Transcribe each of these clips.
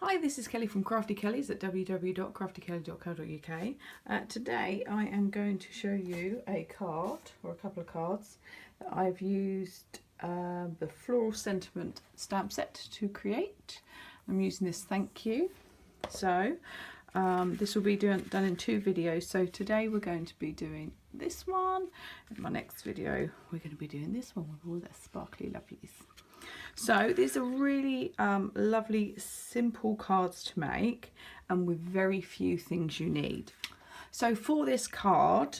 Hi, this is Kelly from Crafty Kellys at www.craftykelly.co.uk. Today I am going to show you a card, or a couple of cards, that I've used the Floral Sentiment stamp set to create. I'm using this thank you. So this will be done in two videos. So today we're going to be doing this one. In my next video we're going to be doing this one with all their sparkly lovelies. So these are really lovely, simple cards to make and with very few things you need. So for this card,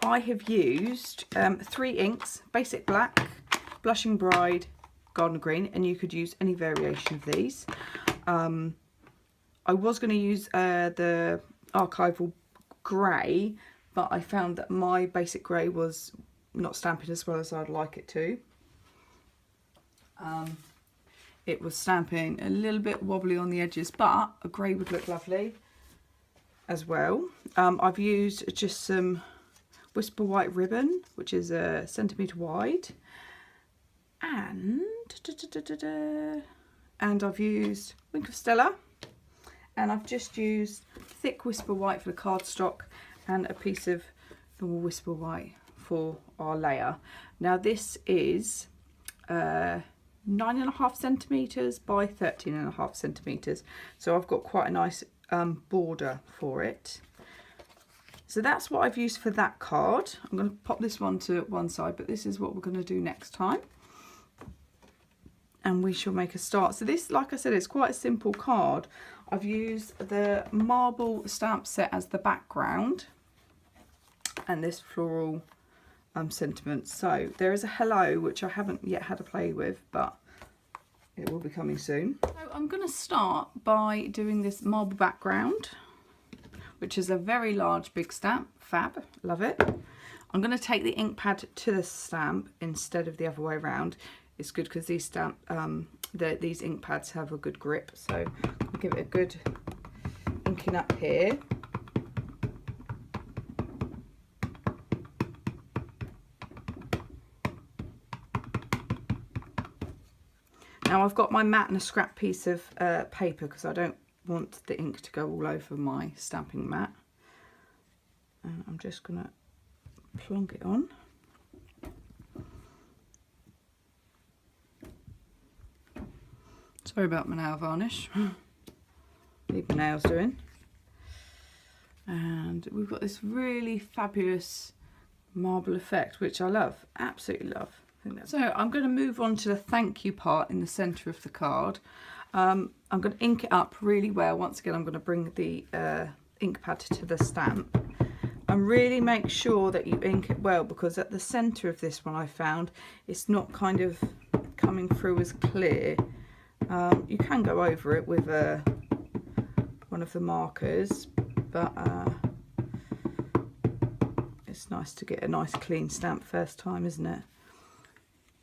I have used 3 inks, Basic Black, Blushing Bride, Garden Green, and you could use any variation of these. I was going to use the Archival Grey, but I found that my Basic Grey was not stamping as well as I'd like it to. It was stamping a little bit wobbly on the edges, but a grey would look lovely as well. I've used just some Whisper White ribbon, which is a centimetre wide, and I've used Wink of Stella, and I've just used thick Whisper White for the cardstock and a piece of normal Whisper White for our layer. Now this is 9.5 centimetres by 13.5 centimetres, so I've got quite a nice border for it. So that's what I've used for that card. I'm going to pop this one to one side, but this is what we're going to do next time, and we shall make a start. So this, like I said, is quite a simple card. I've used the marble stamp set as the background and this floral sentiment. So there is a hello, which I haven't yet had a play with, but it will be coming soon. So I'm going to start by doing this marble background, which is a very large big stamp. Fab, love it. I'm going to take the ink pad to the stamp instead of the other way around. It's good because these these ink pads have a good grip, so I'll give it a good inking up here. Now I've got my mat and a scrap piece of paper because I don't want the ink to go all over my stamping mat. And I'm just going to plonk it on. Sorry about my nail varnish. Need my nails doing. And we've got this really fabulous marble effect, which I love, absolutely love. So I'm going to move on to the thank you part in the centre of the card. I'm going to ink it up really well. Once again, I'm going to bring the ink pad to the stamp and really make sure that you ink it well, because at the centre of this one I found it's not kind of coming through as clear. You can go over it with one of the markers, but it's nice to get a nice clean stamp first time, isn't it?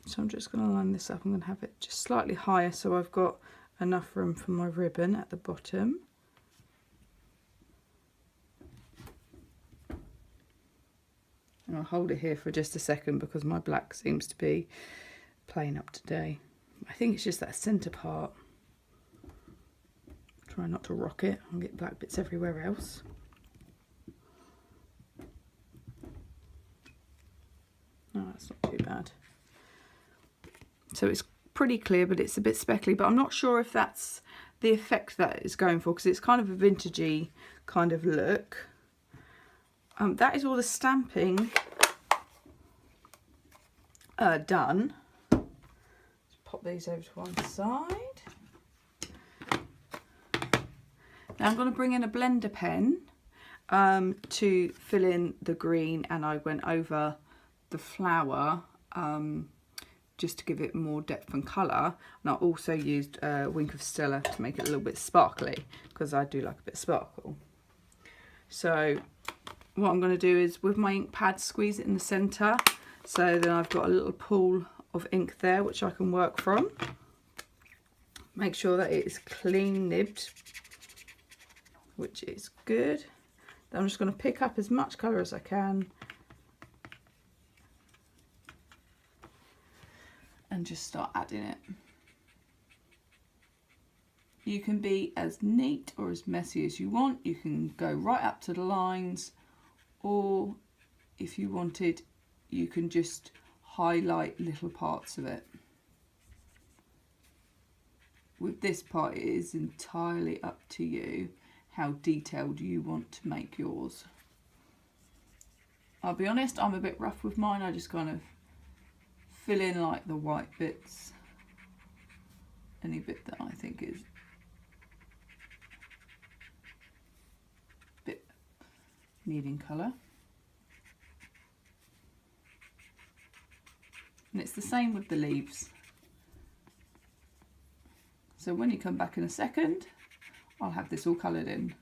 So I'm just going to line this up. I'm going to have it just slightly higher so I've got enough room for my ribbon at the bottom. And I'll hold it here for just a second because my black seems to be playing up today. I think it's just that centre part. Try not to rock it and get black bits everywhere else. Oh, that's not too bad. So it's pretty clear, but it's a bit speckly, but I'm not sure if that's the effect that it's going for, because it's kind of a vintagey kind of look. That is all the stamping done. Let's pop these over to one side. Now I'm going to bring in a blender pen to fill in the green, and I went over the flower just to give it more depth and colour, and I also used Wink of Stella to make it a little bit sparkly, because I do like a bit of sparkle. So what I'm going to do is, with my ink pad, squeeze it in the centre, so then I've got a little pool of ink there which I can work from. Make sure that it is clean nibbed, which is good. Then I'm just going to pick up as much colour as I can and just start adding it. You can be as neat or as messy as you want. You can go right up to the lines, or if you wanted, you can just highlight little parts of it. With this part, it is entirely up to you how detailed you want to make yours. I'll be honest, I'm a bit rough with mine. I just kind of fill in like the white bits, any bit that I think is a bit needing colour. And it's the same with the leaves. So when you come back in a second, I'll have this all coloured in.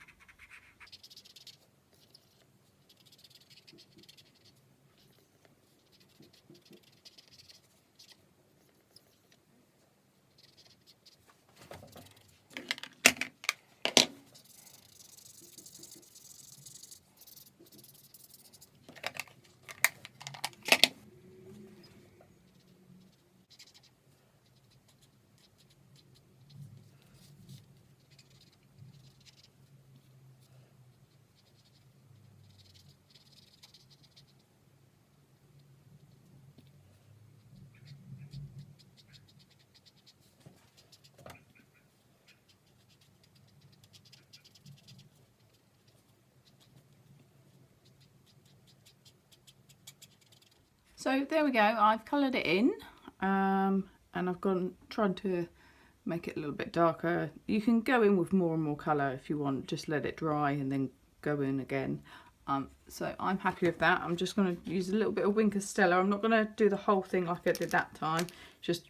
So there we go, I've coloured it in, and I've trying to make it a little bit darker. You can go in with more and more colour if you want, just let it dry and then go in again. So I'm happy with that. I'm just going to use a little bit of Wink of Stella. I'm not going to do the whole thing like I did that time, just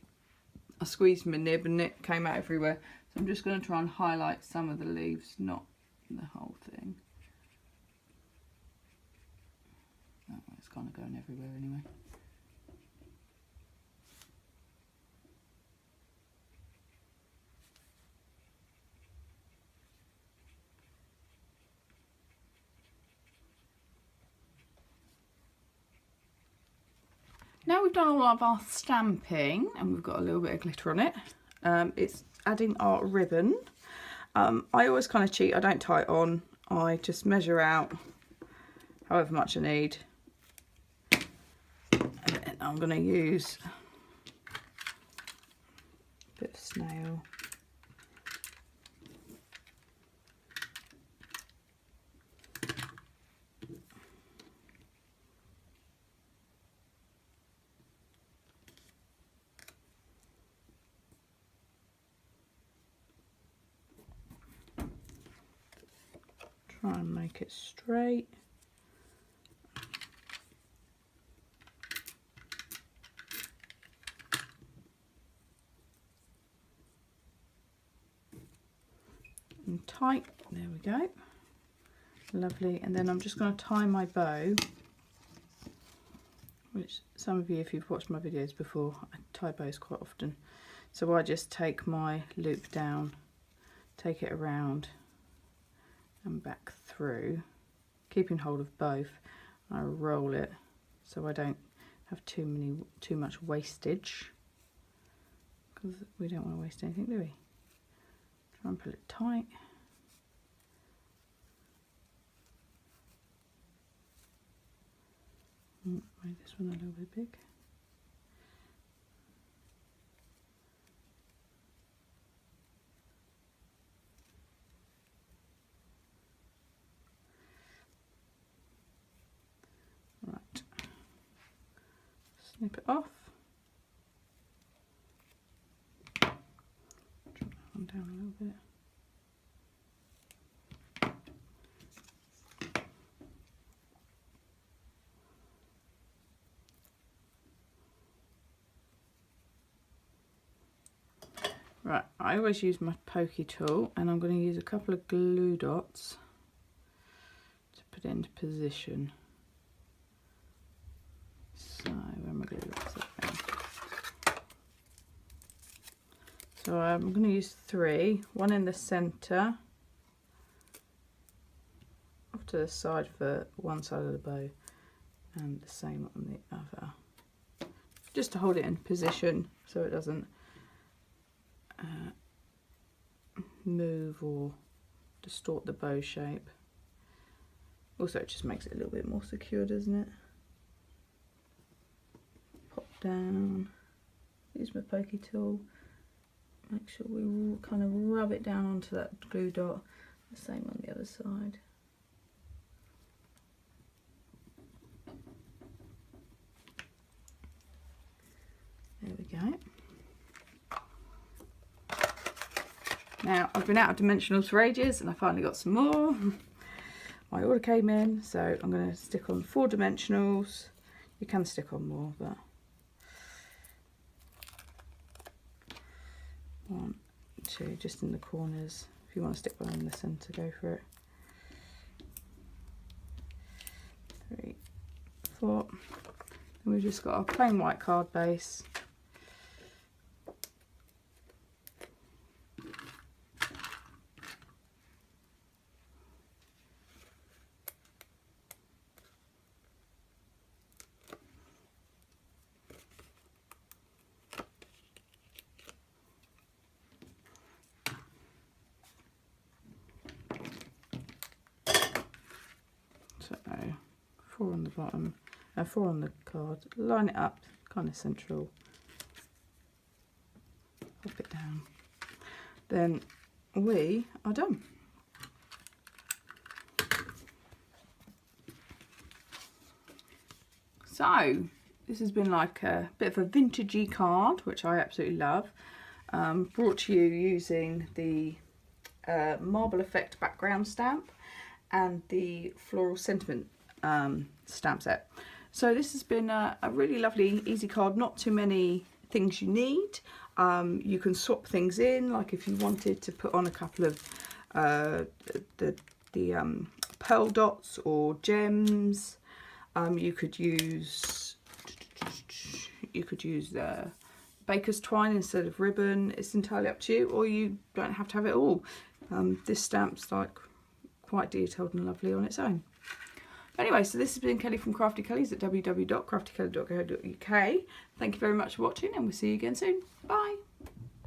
I squeezed my nib and it came out everywhere. So I'm just going to try and highlight some of the leaves, not the whole thing. Oh, it's kind of going everywhere anyway. Now we've done all of our stamping and we've got a little bit of glitter on it, it's adding our ribbon. I always kind of cheat, I don't tie it on, I just measure out however much I need. And then I'm going to use a bit of snail. Try and make it straight. And tight, there we go. Lovely, and then I'm just going to tie my bow, which some of you, if you've watched my videos before, I tie bows quite often. So I just take my loop down, take it around and back through, keeping hold of both. I roll it so I don't have too much wastage, because we don't want to waste anything, do we? Try and pull it tight. Make this one a little bit big. Right, snip it off. Drop that one down a little bit. Right, I always use my pokey tool, and I'm going to use a couple of glue dots to put it into position. So, where are my glue dots? So I'm going to use 3, one in the centre, off to the side for one side of the bow, and the same on the other, just to hold it in position so it doesn't move or distort the bow shape. Also, it just makes it a little bit more secure, doesn't it? Pop down, use my pokey tool, make sure we kind of rub it down onto that glue dot. The same on the other side. There we go. Now, I've been out of dimensionals for ages and I finally got some more. My order came in, so I'm going to stick on 4 dimensionals. You can stick on more, but 1, 2, just in the corners. If you want to stick one in the centre, go for it. 3, 4. Then we've just got our plain white card base. So 4 on the bottom, 4 on the card, line it up kind of central, pop it down, then we are done. So this has been like a bit of a vintagey card, which I absolutely love, brought to you using the Marble Effect background stamp and the Floral Sentiment stamp set. So this has been a really lovely, easy card. Not too many things you need. You can swap things in, like if you wanted to put on a couple of the pearl dots or gems. You could use the baker's twine instead of ribbon. It's entirely up to you, or you don't have to have it all. This stamp's like quite detailed and lovely on its own. Anyway, so this has been Kelly from Crafty Kellys at www.craftykelly.co.uk. Thank you very much for watching, and we'll see you again soon. Bye.